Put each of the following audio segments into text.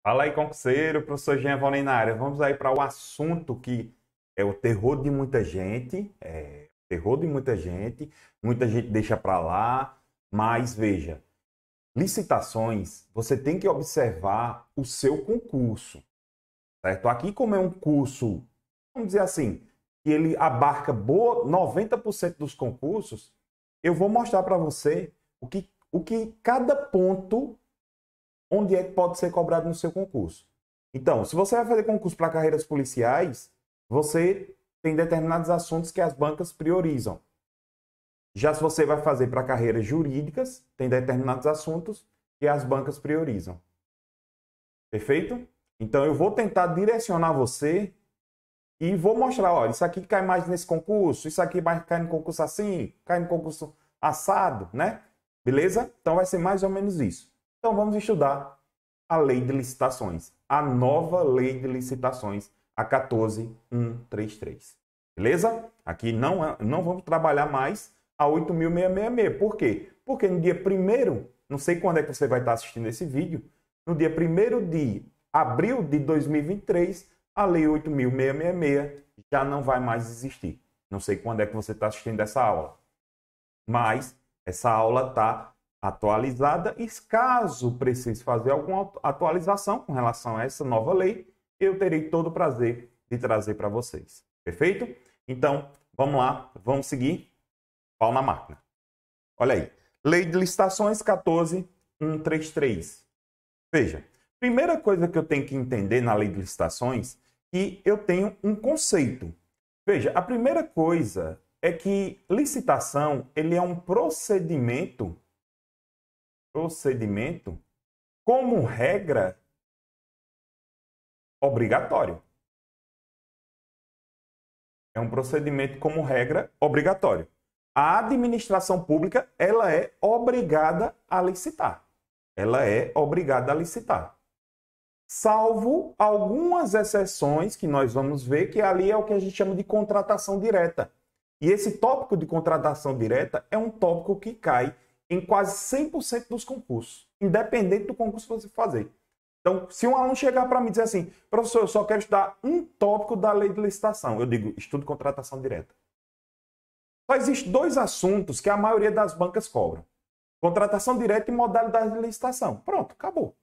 Fala aí, concurseiro, professor Jean Volney na área. Vamos aí para o assunto que é o terror de muita gente, muita gente deixa para lá, mas veja, licitações, você tem que observar o seu concurso, certo? Aqui como é um curso, vamos dizer assim, que ele abarca 90% dos concursos, eu vou mostrar para você o que cada ponto onde é que pode ser cobrado no seu concurso. Então, se você vai fazer concurso para carreiras policiais, você tem determinados assuntos que as bancas priorizam. Já se você vai fazer para carreiras jurídicas, tem determinados assuntos que as bancas priorizam. Perfeito? Então, eu vou tentar direcionar você e vou mostrar, olha, isso aqui cai mais nesse concurso, isso aqui cai no concurso assim, cai no concurso assado, né? Beleza? Então, vai ser mais ou menos isso. Então, vamos estudar a lei de licitações, a nova lei de licitações, a 14.133. Beleza? Aqui não vamos trabalhar mais a 8.666. Por quê? Porque no dia 1º, não sei quando é que você vai estar assistindo esse vídeo, no dia 1º de abril de 2023, a lei 8.666 já não vai mais existir. Não sei quando é que você está assistindo essa aula, mas essa aula está atualizada e caso precise fazer alguma atualização com relação a essa nova lei, eu terei todo o prazer de trazer para vocês. Perfeito? Então, vamos lá, vamos seguir. Pau na máquina. Olha aí. Lei de licitações 14.133. Veja, primeira coisa que eu tenho que entender na lei de licitações é que eu tenho um conceito. Veja, a primeira coisa é que licitação ele é um procedimento, como regra, obrigatório. É um procedimento, como regra, obrigatório. A administração pública, ela é obrigada a licitar. Ela é obrigada a licitar. Salvo algumas exceções que nós vamos ver, que ali é o que a gente chama de contratação direta. E esse tópico de contratação direta é um tópico que cai em quase 100% dos concursos, independente do concurso que você fazer. Então, se um aluno chegar para mim e dizer assim, professor, eu só quero estudar um tópico da lei de licitação, eu digo, estude contratação direta. Só existem dois assuntos que a maioria das bancas cobram. Contratação direta e modalidade de licitação. Pronto, acabou.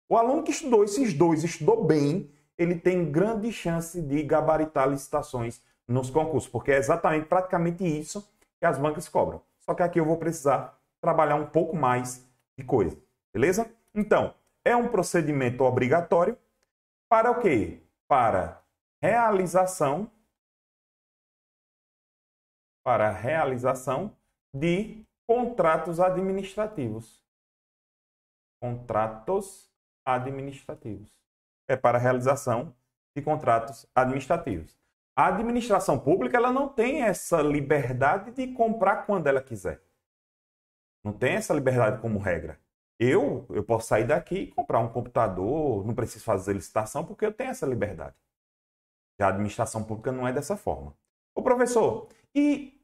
O aluno que estudou esses dois, estudou bem, ele tem grande chance de gabaritar licitações nos concursos, porque é exatamente, praticamente isso que as bancas cobram. Só que aqui eu vou precisar trabalhar um pouco mais de coisa, beleza? Então, é um procedimento obrigatório para o quê? Para realização de contratos administrativos. Contratos administrativos. É para a realização de contratos administrativos. A administração pública ela não tem essa liberdade de comprar quando ela quiser. Não tem essa liberdade como regra. Eu posso sair daqui e comprar um computador, não preciso fazer licitação porque eu tenho essa liberdade. Já a administração pública não é dessa forma. Ô professor, e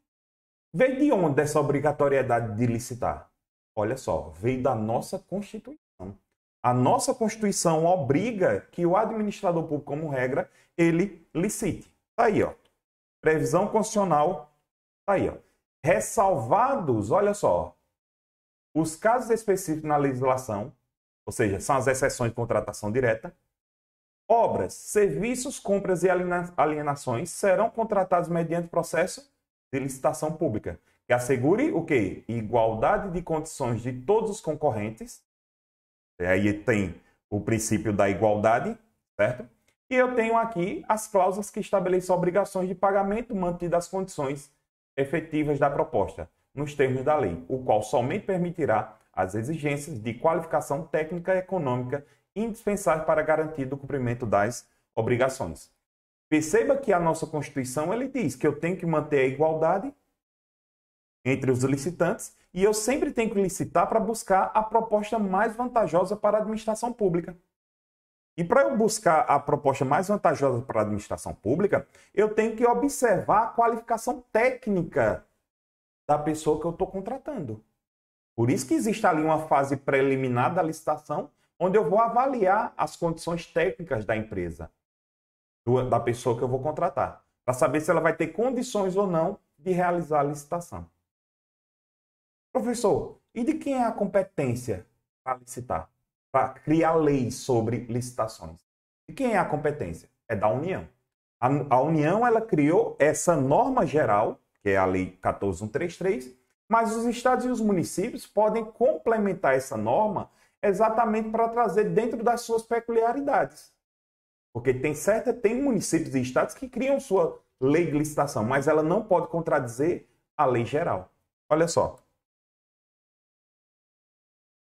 veio de onde essa obrigatoriedade de licitar? Olha só, veio da nossa Constituição. A nossa Constituição obriga que o administrador público, como regra, ele licite. Está aí, ó. Previsão constitucional, está aí, ó. Ressalvados, olha só, os casos específicos na legislação, ou seja, são as exceções de contratação direta, obras, serviços, compras e alienações serão contratados mediante processo de licitação pública, que assegure o quê? Igualdade de condições de todos os concorrentes. E aí tem o princípio da igualdade, certo? E eu tenho aqui as cláusulas que estabelecem obrigações de pagamento mantidas as condições efetivas da proposta, nos termos da lei, o qual somente permitirá as exigências de qualificação técnica e econômica indispensáveis para garantir o cumprimento das obrigações. Perceba que a nossa Constituição ele diz que eu tenho que manter a igualdade entre os licitantes e eu sempre tenho que licitar para buscar a proposta mais vantajosa para a administração pública. E para eu buscar a proposta mais vantajosa para a administração pública, eu tenho que observar a qualificação técnica da pessoa que eu estou contratando. Por isso que existe ali uma fase preliminar da licitação, onde eu vou avaliar as condições técnicas da empresa, da pessoa que eu vou contratar, para saber se ela vai ter condições ou não de realizar a licitação. Professor, e de quem é a competência para licitar, para criar leis sobre licitações? De quem é a competência? É da União. A União ela criou essa norma geral, que é a Lei 14.133, mas os estados e os municípios podem complementar essa norma exatamente para trazer dentro das suas peculiaridades. Porque tem municípios e estados que criam sua lei de licitação, mas ela não pode contradizer a lei geral. Olha só.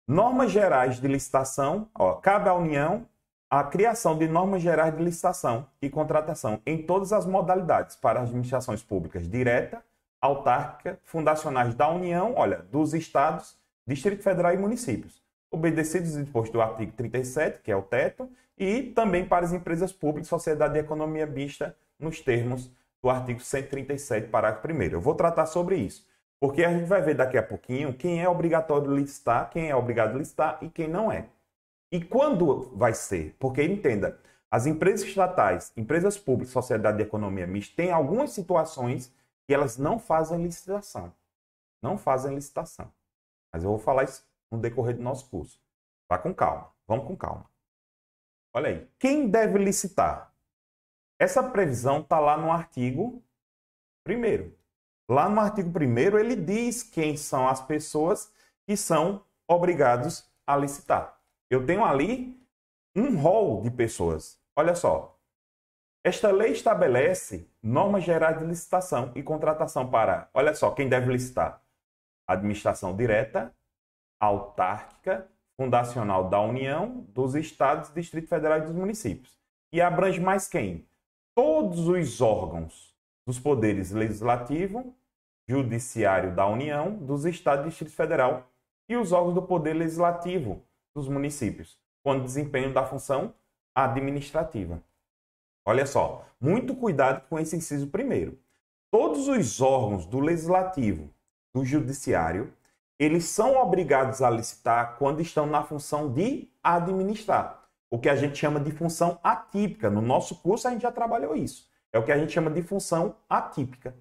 Normas gerais de licitação, cabe à União a criação de normas gerais de licitação e contratação em todas as modalidades para as administrações públicas direta, autárquica, fundacionais da União, dos estados, Distrito Federal e municípios, obedecidos ao disposto do artigo 37, que é o teto, e também para as empresas públicas, sociedade de economia mista, nos termos do artigo 137, parágrafo 1º. Eu vou tratar sobre isso. Porque a gente vai ver daqui a pouquinho quem é obrigatório licitar, quem é obrigado a licitar e quem não é. E quando vai ser? Porque, entenda, as empresas estatais, empresas públicas, sociedade de economia mista, têm algumas situações que elas não fazem licitação. Não fazem licitação. Mas eu vou falar isso no decorrer do nosso curso. Vá com calma. Vamos com calma. Olha aí. Quem deve licitar? Essa previsão está lá no artigo 1º. Lá no artigo 1º, ele diz quem são as pessoas que são obrigados a licitar. Eu tenho ali um rol de pessoas. Olha só. Esta lei estabelece normas gerais de licitação e contratação para, olha só, quem deve licitar? Administração direta, autárquica, fundacional da União, dos estados, Distrito Federal e dos municípios. E abrange mais quem? Todos os órgãos dos poderes legislativo, judiciário da União, dos estados e Distrito Federal e os órgãos do poder legislativo dos municípios, quando desempenham da função administrativa. Olha só, muito cuidado com esse inciso 1º. Todos os órgãos do legislativo, do judiciário, eles são obrigados a licitar quando estão na função de administrar, o que a gente chama de função atípica. No nosso curso a gente já trabalhou isso. É o que a gente chama de função atípica.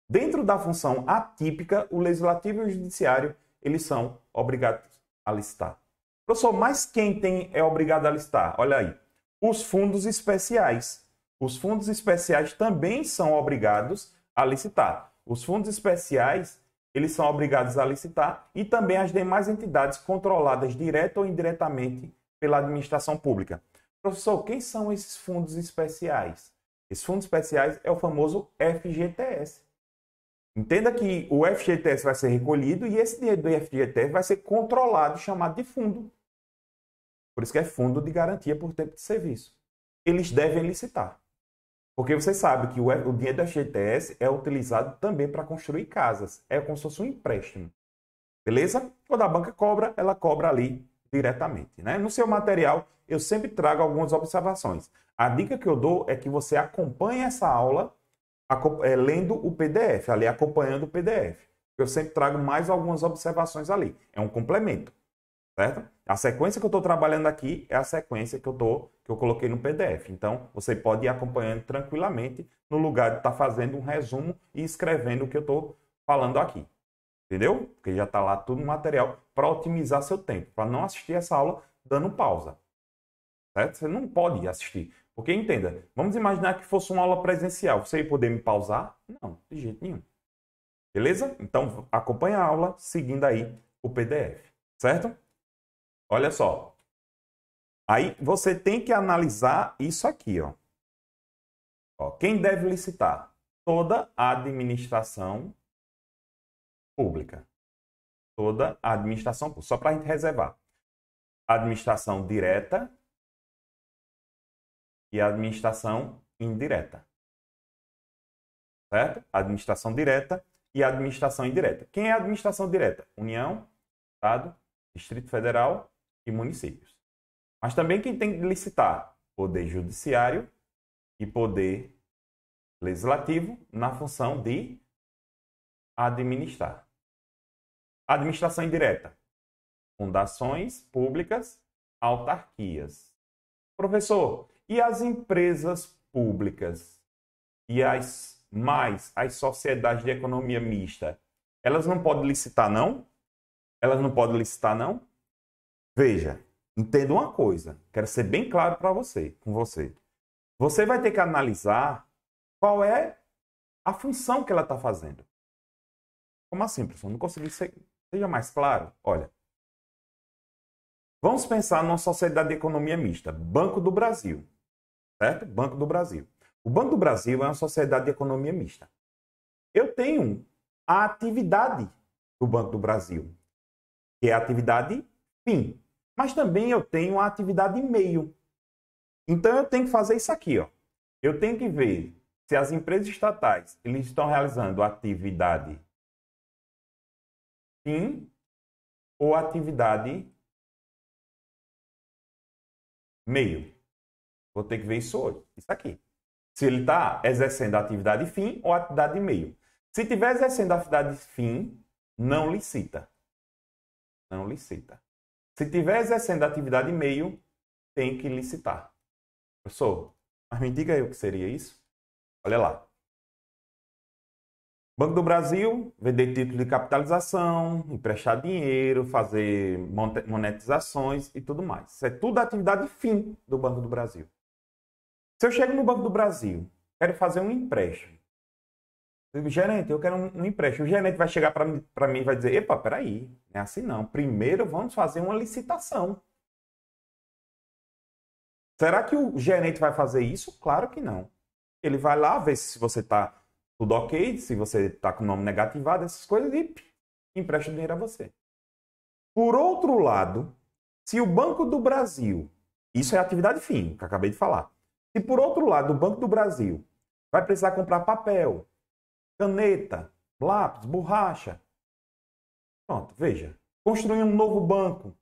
Dentro da função atípica, o legislativo e o judiciário, eles são obrigados a licitar. Professor, mas quem é obrigado a licitar? Olha aí, os fundos especiais. Os fundos especiais também são obrigados a licitar. Os fundos especiais, eles são obrigados a licitar e também as demais entidades controladas direta ou indiretamente pela administração pública. Professor, quem são esses fundos especiais? Esses fundos especiais é o famoso FGTS. Entenda que o FGTS vai ser recolhido e esse dinheiro do FGTS vai ser controlado, chamado de fundo. Por isso que é Fundo de Garantia por Tempo de Serviço. Eles devem licitar. Porque você sabe que o dinheiro do FGTS é utilizado também para construir casas. É como se fosse um empréstimo. Beleza? Quando a banca cobra, ela cobra ali diretamente. Né? No seu material, eu sempre trago algumas observações. A dica que eu dou é que você acompanhe essa aula lendo o PDF, ali acompanhando o PDF. Eu sempre trago mais algumas observações ali. É um complemento, certo? A sequência que eu estou trabalhando aqui é a sequência que eu coloquei no PDF. Então, você pode ir acompanhando tranquilamente no lugar de estar fazendo um resumo e escrevendo o que eu estou falando aqui. Entendeu? Porque já está lá tudo no material para otimizar seu tempo, para não assistir essa aula dando pausa. Certo? Você não pode assistir. Porque, entenda, vamos imaginar que fosse uma aula presencial. Você ia poder me pausar? Não, de jeito nenhum. Beleza? Então, acompanha a aula seguindo aí o PDF. Certo? Olha só. Aí, você tem que analisar isso aqui, ó. Quem deve licitar? Toda a administração pública. Toda a administração pública. Só para a gente reservar. Administração direta e a administração indireta. Certo? Administração direta e a administração indireta. Quem é a administração direta? União, Estado, Distrito Federal e municípios. Mas também quem tem que licitar? Poder Judiciário e Poder Legislativo na função de administrar. Administração indireta. Fundações públicas, autarquias. Professor, e as empresas públicas e as sociedades de economia mista, elas não podem licitar, não? Elas não podem licitar, não? Veja, entenda uma coisa, quero ser bem claro para você, com você. Você vai ter que analisar qual é a função que ela está fazendo. Como assim, professor? Não consegui ser... Seja mais claro. Olha, vamos pensar numa sociedade de economia mista, Banco do Brasil, certo? Banco do Brasil. O Banco do Brasil é uma sociedade de economia mista. Eu tenho a atividade do Banco do Brasil, que é a atividade fim. Mas também eu tenho a atividade meio. Então eu tenho que fazer isso aqui, ó. Eu tenho que ver se as empresas estatais eles estão realizando atividade fim ou atividade meio. Vou ter que ver isso hoje. Isso aqui. Se ele está exercendo a atividade fim ou a atividade meio. Se estiver exercendo a atividade fim, não licita. Não licita. Se estiver exercendo a atividade meio, tem que licitar. Professor, mas me diga aí o que seria isso? Olha lá. Banco do Brasil, vender título de capitalização, emprestar dinheiro, fazer monetizações e tudo mais. Isso é tudo atividade fim do Banco do Brasil. Se eu chego no Banco do Brasil, quero fazer um empréstimo. Eu digo, gerente, eu quero um empréstimo. O gerente vai chegar para mim e vai dizer, epa, peraí, não é assim não. Primeiro vamos fazer uma licitação. Será que o gerente vai fazer isso? Claro que não. Ele vai lá ver se você está tudo ok, se você está com o nome negativado, essas coisas, e empresta o dinheiro a você. Por outro lado, se o Banco do Brasil, isso é atividade fim, que eu acabei de falar. Se por outro lado o Banco do Brasil vai precisar comprar papel, caneta, lápis, borracha, pronto, veja, construir um novo banco.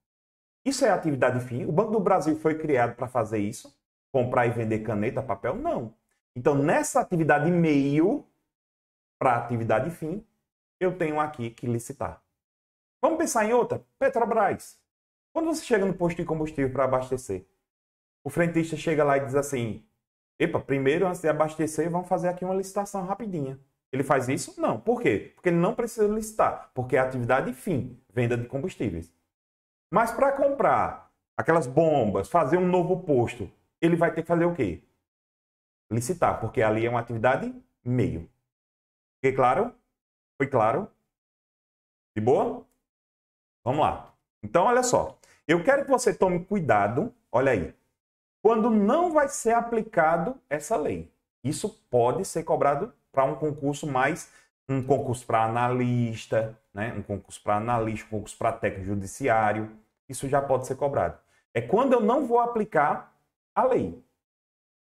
Isso é atividade fim? O Banco do Brasil foi criado para fazer isso? Comprar e vender caneta, papel? Não. Então, nessa atividade meio, para atividade fim, eu tenho aqui que licitar. Vamos pensar em outra? Petrobras. Quando você chega no posto de combustível para abastecer, o frentista chega lá e diz assim, epa, primeiro, antes de abastecer, vamos fazer aqui uma licitação rapidinha. Ele faz isso? Não. Por quê? Porque ele não precisa licitar, porque é atividade fim, venda de combustíveis. Mas para comprar aquelas bombas, fazer um novo posto, ele vai ter que fazer o quê? Licitar, porque ali é uma atividade meio. Fiquei claro? Foi claro? De boa? Vamos lá. Então, olha só. Eu quero que você tome cuidado, olha aí, quando não vai ser aplicado essa lei. Isso pode ser cobrado para um concurso mais, um concurso para analista, né? Um concurso para analista, um concurso para técnico judiciário. Isso já pode ser cobrado. É quando eu não vou aplicar a lei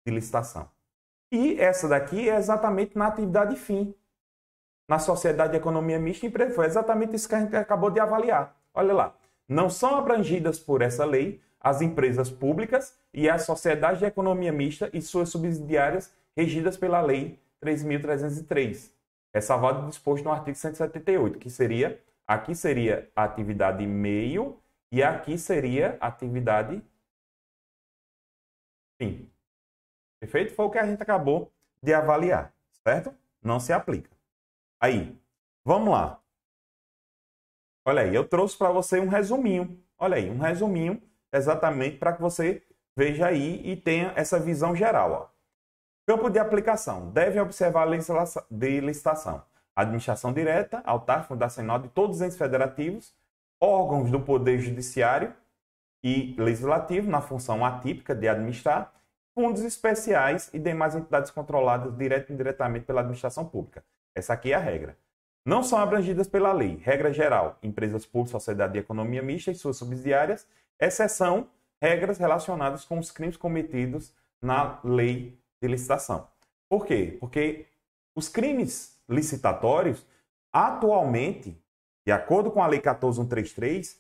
de licitação. E essa daqui é exatamente na atividade fim. Na sociedade de economia mista, foi exatamente isso que a gente acabou de avaliar. Olha lá. Não são abrangidas por essa lei as empresas públicas e as sociedades de economia mista e suas subsidiárias regidas pela Lei 3.303. Ressalvado disposto no artigo 178, que seria, aqui seria a atividade meio e aqui seria a atividade fim. Perfeito? Foi o que a gente acabou de avaliar, certo? Não se aplica. Aí, vamos lá. Olha aí, eu trouxe para você um resuminho. Olha aí, um resuminho exatamente para que você veja aí e tenha essa visão geral. Ó. Campo de aplicação. Devem observar a lei de licitação. Administração direta, autárquica, fundacional de todos os entes federativos, órgãos do Poder Judiciário e Legislativo, na função atípica de administrar, fundos especiais e demais entidades controladas direto e indiretamente pela administração pública. Essa aqui é a regra. Não são abrangidas pela lei. Regra geral, empresas públicas, sociedade de economia mista e suas subsidiárias, exceção, regras relacionadas com os crimes cometidos na lei de licitação. Por quê? Porque os crimes licitatórios, atualmente, de acordo com a Lei 14.133,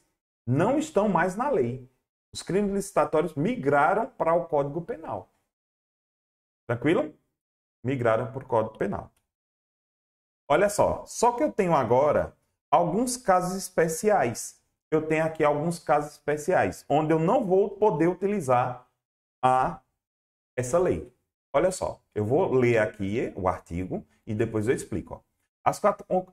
não estão mais na lei. Os crimes licitatórios migraram para o Código Penal. Tranquilo? Migraram para o Código Penal. Olha só que eu tenho agora alguns casos especiais. eu tenho aqui alguns casos especiais, onde eu não vou poder utilizar essa lei. Olha só, eu vou ler aqui o artigo e depois eu explico. Ó.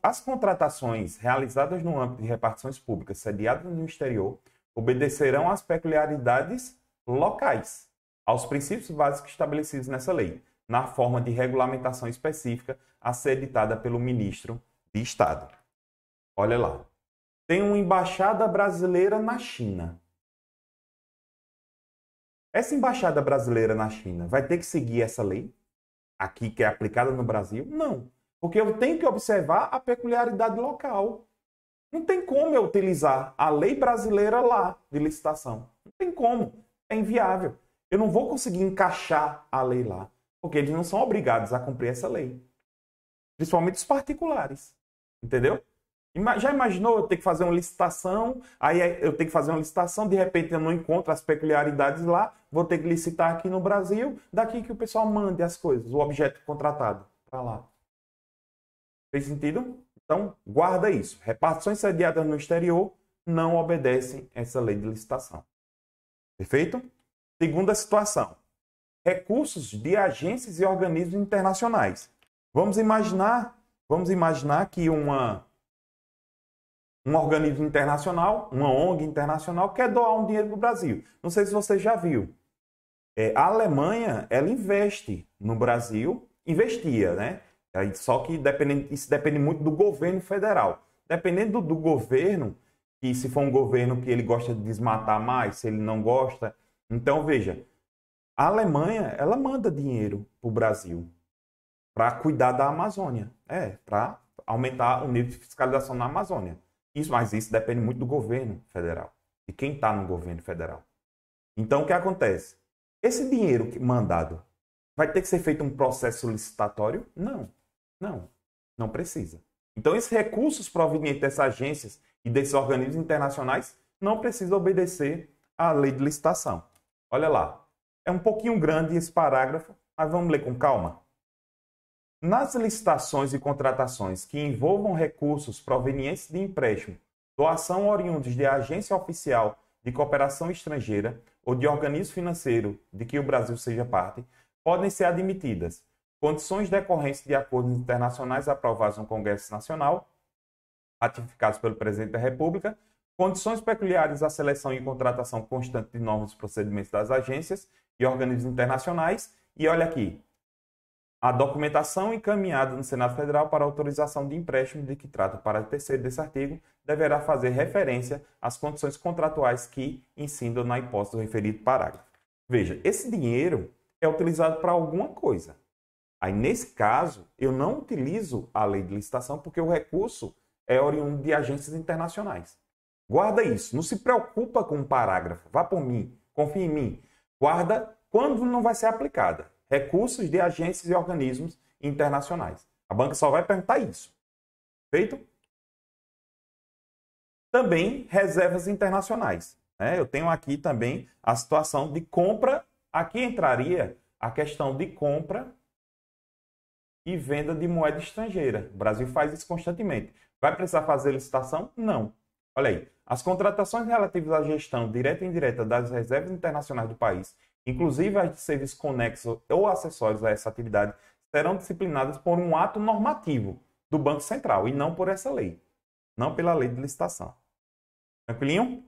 As contratações realizadas no âmbito de repartições públicas sediadas no exterior obedecerão às peculiaridades locais, aos princípios básicos estabelecidos nessa lei, na forma de regulamentação específica a ser editada pelo ministro de Estado. Olha lá. Tem uma embaixada brasileira na China. Essa embaixada brasileira na China vai ter que seguir essa lei aqui que é aplicada no Brasil? Não. Porque eu tenho que observar a peculiaridade local. Não tem como eu utilizar a lei brasileira lá de licitação. Não tem como. É inviável. Eu não vou conseguir encaixar a lei lá. Porque eles não são obrigados a cumprir essa lei. Principalmente os particulares. Entendeu? Já imaginou eu ter que fazer uma licitação, aí eu tenho que fazer uma licitação, de repente eu não encontro as peculiaridades lá, vou ter que licitar aqui no Brasil, daqui que o pessoal mande as coisas, o objeto contratado para lá. Fez sentido? Então, guarda isso. Repartições sediadas no exterior não obedecem essa lei de licitação. Perfeito? Segunda situação. Recursos de agências e organismos internacionais. Vamos imaginar que um organismo internacional, uma ONG internacional, quer doar um dinheiro para o Brasil. Não sei se você já viu. A Alemanha, ela investe no Brasil, investia, né? Só que isso depende muito do governo federal. Dependendo do governo, e se for um governo que ele gosta de desmatar mais, se ele não gosta. Então, veja, a Alemanha, ela manda dinheiro para o Brasil para cuidar da Amazônia. Para aumentar o nível de fiscalização na Amazônia. Mas isso depende muito do governo federal, de quem está no governo federal. Então, o que acontece? Esse dinheiro mandado vai ter que ser feito um processo licitatório? Não precisa. Então, esses recursos provenientes dessas agências e desses organismos internacionais não precisam obedecer à lei de licitação. Olha lá, é um pouquinho grande esse parágrafo, mas vamos ler com calma. Nas licitações e contratações que envolvam recursos provenientes de empréstimo, doação oriundos de agência oficial de cooperação estrangeira ou de organismo financeiro de que o Brasil seja parte, podem ser admitidas condições decorrentes de acordos internacionais aprovados no Congresso Nacional, ratificados pelo Presidente da República, condições peculiares à seleção e contratação constante de normas e procedimentos das agências e organismos internacionais, e olha aqui, a documentação encaminhada no Senado Federal para autorização de empréstimo de que trata o parágrafo 3º desse artigo deverá fazer referência às condições contratuais que incidam na hipótese do referido parágrafo. Veja, esse dinheiro é utilizado para alguma coisa. Aí, nesse caso, eu não utilizo a lei de licitação porque o recurso é oriundo de agências internacionais. Guarda isso. Não se preocupa com o parágrafo. Vá por mim. Confie em mim. Guarda quando não vai ser aplicada. Recursos de agências e organismos internacionais. A banca só vai perguntar isso. Feito? Também reservas internacionais. Eu tenho aqui também a situação de compra. Aqui entraria a questão de compra e venda de moeda estrangeira. O Brasil faz isso constantemente. Vai precisar fazer licitação? Não. Olha aí. As contratações relativas à gestão direta e indireta das reservas internacionais do país, inclusive as de serviços conexos ou acessórios a essa atividade, serão disciplinadas por um ato normativo do Banco Central e não por essa lei. Não pela lei de licitação. Tranquilinho?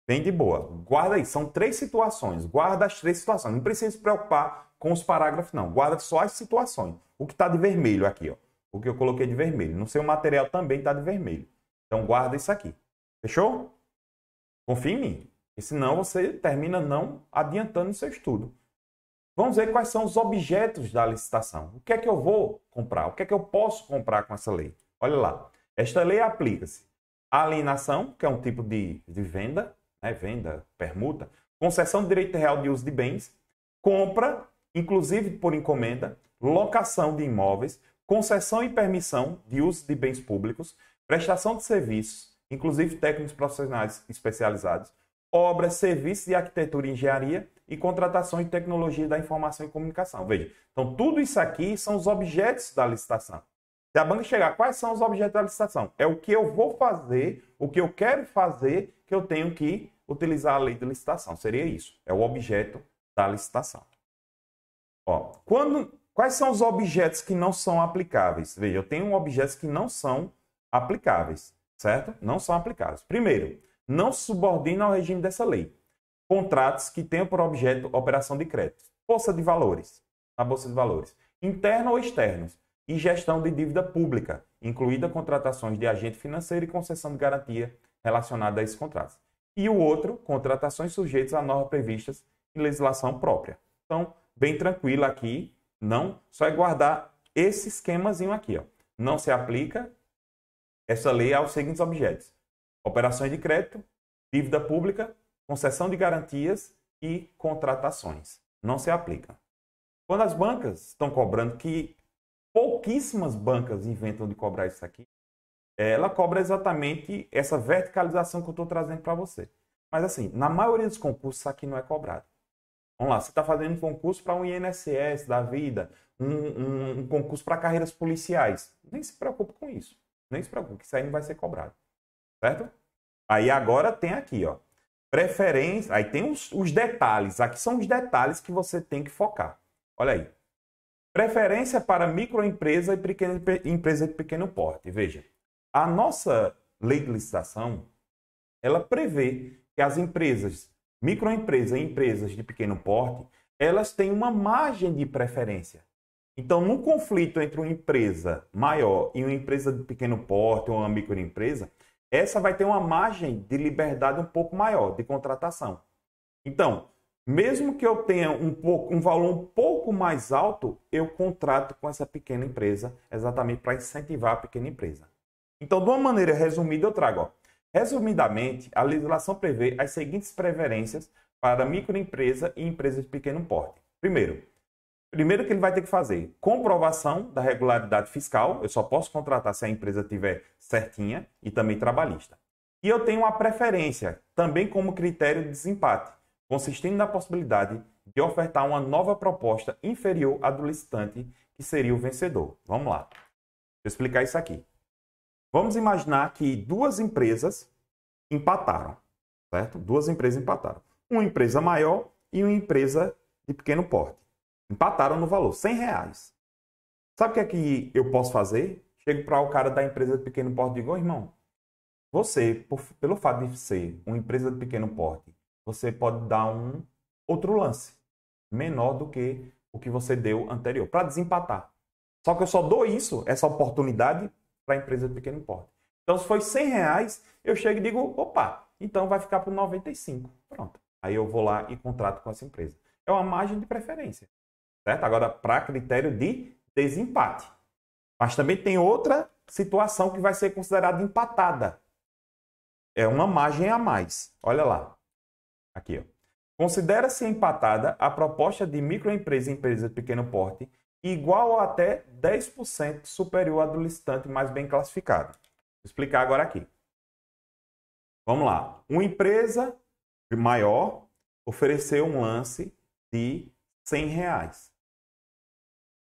Bem de boa. Guarda aí. São 3 situações. Guarda as 3 situações. Não precisa se preocupar com os parágrafos, não. Guarda só as situações. O que está de vermelho aqui, ó. O que eu coloquei de vermelho. No seu material também está de vermelho. Então, guarda isso aqui. Fechou? Confia em mim. Porque senão você termina não adiantando o seu estudo. Vamos ver quais são os objetos da licitação. O que é que eu vou comprar? O que é que eu posso comprar com essa lei? Olha lá. Esta lei aplica-se à alienação, que é um tipo de venda, venda, permuta, concessão de direito real de uso de bens, compra, inclusive por encomenda, locação de imóveis, concessão e permissão de uso de bens públicos, prestação de serviços, inclusive técnicos profissionais especializados, obras, serviços de arquitetura e engenharia e contratações de tecnologia da informação e comunicação. Veja, então tudo isso aqui são os objetos da licitação. Se a banca chegar, quais são os objetos da licitação? É o que eu vou fazer, o que eu quero fazer, que eu tenho que utilizar a lei de licitação. Seria isso. É o objeto da licitação. Ó, quais são os objetos que não são aplicáveis? Veja, eu tenho objetos que não são aplicáveis, certo? Não são aplicáveis. Primeiro, não subordina ao regime dessa lei. Contratos que tenham por objeto operação de crédito. Bolsa de valores. A bolsa de valores. Internos ou externos. E gestão de dívida pública, incluída contratações de agente financeiro e concessão de garantia relacionada a esses contratos. E o outro, contratações sujeitas a normas previstas em legislação própria. Então, bem tranquilo aqui, não, só é guardar esse esquemazinho aqui, ó. Não se aplica essa lei aos seguintes objetos: operações de crédito, dívida pública, concessão de garantias e contratações. Não se aplica. Quando as bancas estão cobrando, que pouquíssimas bancas inventam de cobrar isso aqui, ela cobra exatamente essa verticalização que eu estou trazendo para você. Mas assim, na maioria dos concursos isso aqui não é cobrado. Vamos lá, você está fazendo um concurso para um INSS da vida, um concurso para carreiras policiais. Nem se preocupe com isso. Nem se preocupe, isso aí não vai ser cobrado. Certo? Aí agora tem aqui, ó, preferência, aí tem os detalhes. Aqui são os detalhes que você tem que focar. Olha aí. Preferência para microempresa e empresa de pequeno porte. Veja, a nossa lei de licitação, ela prevê que as empresas, microempresas e empresas de pequeno porte, elas têm uma margem de preferência. Então, num conflito entre uma empresa maior e uma empresa de pequeno porte ou uma microempresa, essa vai ter uma margem de liberdade um pouco maior de contratação. Então, mesmo que eu tenha um valor um pouco mais alto, eu contrato com essa pequena empresa, exatamente para incentivar a pequena empresa. Então, de uma maneira resumida, eu trago, ó, resumidamente, a legislação prevê as seguintes preferências para microempresa e empresas de pequeno porte. Primeiro que ele vai ter que fazer comprovação da regularidade fiscal. Eu só posso contratar se a empresa estiver certinha, e também trabalhista. E eu tenho uma preferência, também como critério de desempate, consistindo na possibilidade de ofertar uma nova proposta inferior à do licitante, que seria o vencedor. Vamos lá. Deixa eu explicar isso aqui. Vamos imaginar que duas empresas empataram, certo? Duas empresas empataram. Uma empresa maior e uma empresa de pequeno porte. Empataram no valor, R$100. Sabe o que é que eu posso fazer? Chego para o cara da empresa de pequeno porte e digo: irmão, você, pelo fato de ser uma empresa de pequeno porte, você pode dar um outro lance, menor do que o que você deu anterior, para desempatar. Só que eu só dou essa oportunidade para a empresa de pequeno porte. Então, se foi R$100, eu chego e digo: opa, então vai ficar por 95. Pronto. Aí eu vou lá e contrato com essa empresa. É uma margem de preferência. Certo? Agora, para critério de desempate. Mas também tem outra situação que vai ser considerada empatada. É uma margem a mais. Olha lá. Aqui, ó. Considera-se empatada a proposta de microempresa e empresa de pequeno porte igual ou até 10% superior à do licitante mais bem classificado. Vou explicar agora aqui. Vamos lá. Uma empresa maior ofereceu um lance de R$100.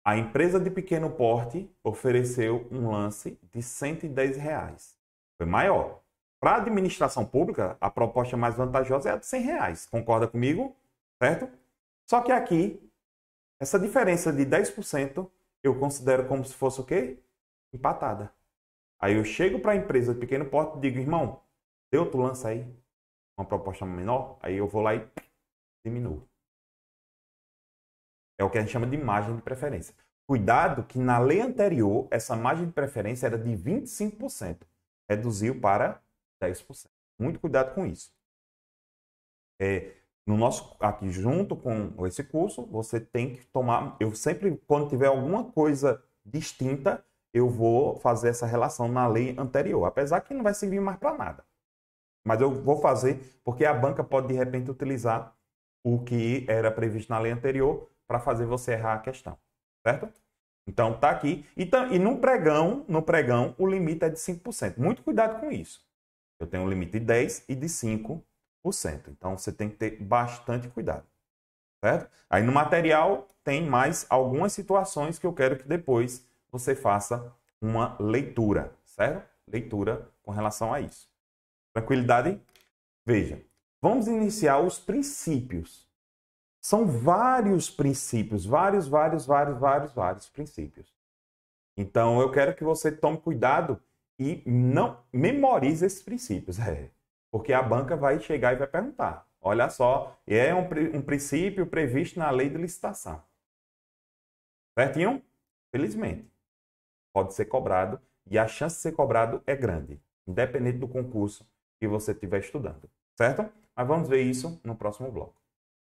A empresa de pequeno porte ofereceu um lance de R$110. Foi maior. Para a administração pública, a proposta mais vantajosa é a de R$100. Concorda comigo? Certo? Só que aqui, essa diferença de 10% eu considero como se fosse o quê? Empatada. Aí eu chego para a empresa de pequeno porte e digo: irmão, deu outro lance aí? Uma proposta menor? Aí eu vou lá e diminuo. É o que a gente chama de margem de preferência. Cuidado que na lei anterior, essa margem de preferência era de 25%. Reduziu para 10%. Muito cuidado com isso. No nosso, aqui, junto com esse curso, você tem que tomar... Eu sempre, quando tiver alguma coisa distinta, eu vou fazer essa relação na lei anterior. Apesar que não vai servir mais para nada. Mas eu vou fazer porque a banca pode, de repente, utilizar o que era previsto na lei anterior para fazer você errar a questão, certo? Então, tá aqui. E no pregão, o limite é de 5%. Muito cuidado com isso. Eu tenho um limite de 10% e de 5%. Então, você tem que ter bastante cuidado, certo? Aí, no material, tem mais algumas situações que eu quero que depois você faça uma leitura, certo? Leitura com relação a isso. Tranquilidade? Veja, vamos iniciar os princípios. São vários princípios, vários princípios. Então, eu quero que você tome cuidado e não memorize esses princípios. Porque a banca vai chegar e vai perguntar. Olha só, é um princípio previsto na lei de licitação. Certinho? Felizmente. Pode ser cobrado e a chance de ser cobrado é grande, independente do concurso que você estiver estudando. Certo? Mas vamos ver isso no próximo bloco.